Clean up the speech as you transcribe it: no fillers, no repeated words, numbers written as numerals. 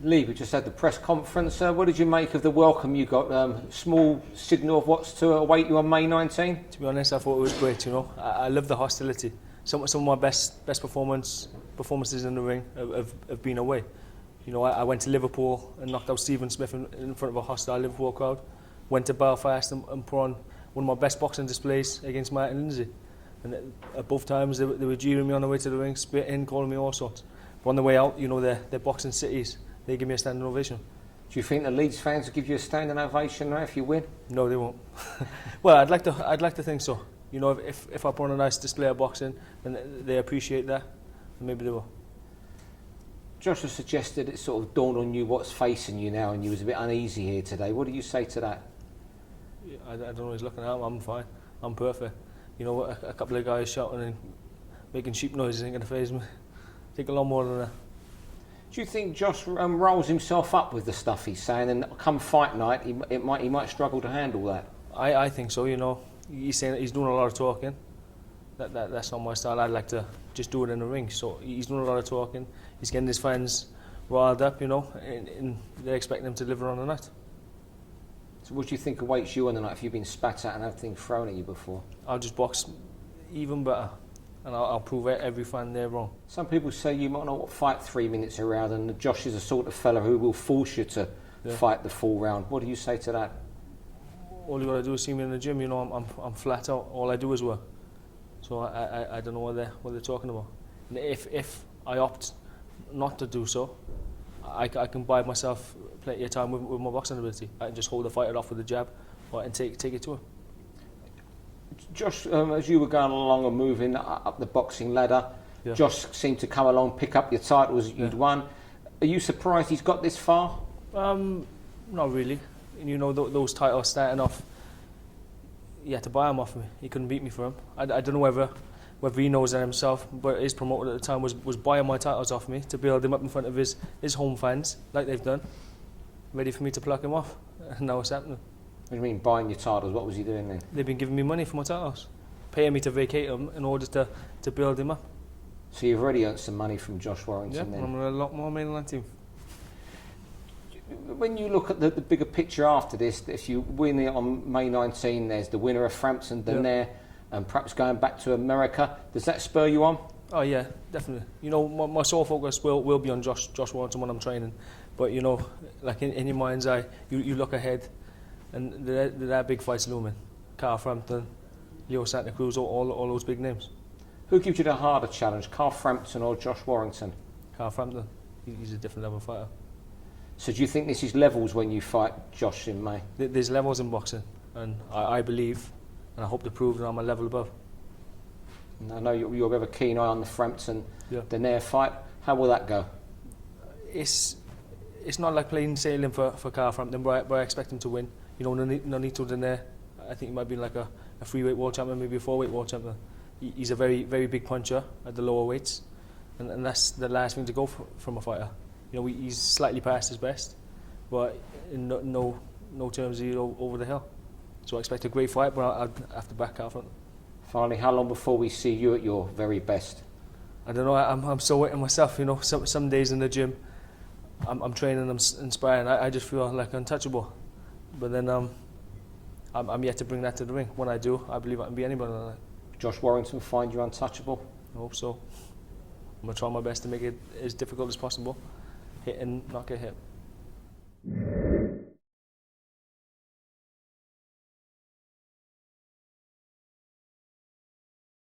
Lee, we just had the press conference. What did you make of the welcome you got? Small signal of what's to await you on May 19? To be honest, I thought it was great. I love the hostility. Some of my best performances in the ring have been away. I went to Liverpool and knocked out Stephen Smith in front of a hostile Liverpool crowd. Went to Belfast and put on one of my best boxing displays against Martin Lindsay. And at both times they were jeering me on the way to the ring, spitting, calling me all sorts. But on the way out, they're boxing cities. They give me a standing ovation. Do you think the Leeds fans will give you a standing ovation now if you win? No, they won't. Well, I'd like to think so. If I put on a nice display of boxing, then they appreciate that, and maybe they will. Josh has suggested it sort of dawned on you what's facing you now, and you was a bit uneasy here today. What do you say to that? I don't know what he's looking at. I'm fine. I'm perfect. A couple of guys shouting and making sheep noises ain't going to faze me. Take a lot more than that. Do you think Josh rolls himself up with the stuff he's saying, and come fight night, he might struggle to handle that? I think so. He's saying that he's doing a lot of talking. That's not my style. I'd like to just do it in the ring. So he's doing a lot of talking. He's getting his fans riled up, and they're expecting him to deliver on the night. So what do you think awaits you on the night if you've been spat at and everything thrown at you before? I'll just box even better. And I'll prove every fan they're wrong. Some people say you might not fight 3 minutes a round, and Josh is the sort of fella who will force you to fight the full round. What do you say to that? All you got to do is see me in the gym. I'm flat out. All I do is work. So I don't know what they're talking about. And if I opt not to do so, I can buy myself plenty of time with my boxing ability. I can just hold the fighter off with a jab, and take it to him. Josh, as you were going along and moving up the boxing ladder, Josh seemed to come along, pick up your titles you'd won. Are you surprised he's got this far? Not really. Those titles starting off, he had to buy them off me. He couldn't beat me for them. I don't know whether he knows that himself, but his promoter at the time was buying my titles off me to build him up in front of his home fans, like they've done, ready for me to pluck him off. And now it's happening. What do you mean, buying your titles? What was he doing then? They've been giving me money for my titles, paying me to vacate them in order to build him up. So you've already earned some money from Josh Warrington then? I'm a lot more money than that team. When you look at the bigger picture after this, if you win it on May 19, there's the winner of Frampton, Denaire, and perhaps going back to America. Does that spur you on? Oh yeah, definitely. My sole focus will be on Josh Warrington when I'm training. But like in your mind's eye, you look ahead, and there are big fights looming. Carl Frampton, Leo Santa Cruz, all those big names. Who gives you the harder challenge, Carl Frampton or Josh Warrington? Carl Frampton. He's a different level fighter. So do you think this is levels when you fight Josh in May? There's levels in boxing, and I believe, and I hope to prove that I'm a level above. And I know you'll have a keen eye on the Frampton Denaire fight. How will that go? It's not like plain sailing for Carl Frampton, but I expect him to win. Nonito Denaire, I think he might be like a freeweight world champion, maybe a 4-weight world champion. He's a very, very big puncher at the lower weights, and that's the last thing to go from a fighter. He's slightly past his best, but in no terms he's over the hill. So I expect a great fight, but I'd have to back Carl Frampton. Finally, how long before we see you at your very best? I don't know. I'm so waiting myself. Some days in the gym, I'm training, I'm inspiring. I just feel like untouchable. But then I'm yet to bring that to the ring. When I do, I believe I can be anybody like that. Josh Warrington find you untouchable? I hope so. I'm going to try my best to make it as difficult as possible. Hit and not get hit.